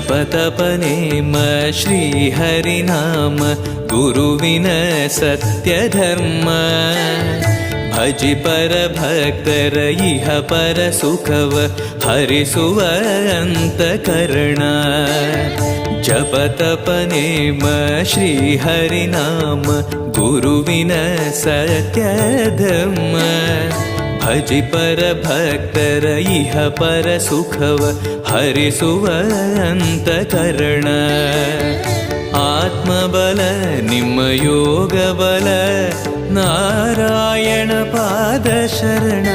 ಜಪತಪನೇಮ ಶ್ರೀಹರಿನಾಮ ಗುರುವಿನ ಸತ್ಯಧರ್ಮ ಭಜಿ ಪರ ಭಕ್ತರ ಇಹ ಪರ ಸುಖವ ಹರಿಸುವ ಅಂತಃಕರಣ ಜಪತಪನೇಮ ಶ್ರೀಹರಿನಾಮ ಗುರುವಿನ ಸತ್ಯಧರ್ಮ ಭಜಿ ಪರ ಭಕ್ತರ ಇಹ ಪರ ಸುಖವ ಹರಿಸುವ ಅಂತಃಕರಣ ಆತ್ಮಬಲ ನಿಮ್ಮ ಯೋಗಬಲ ನಾರಾಯಣ ಪಾದ ಶರಣ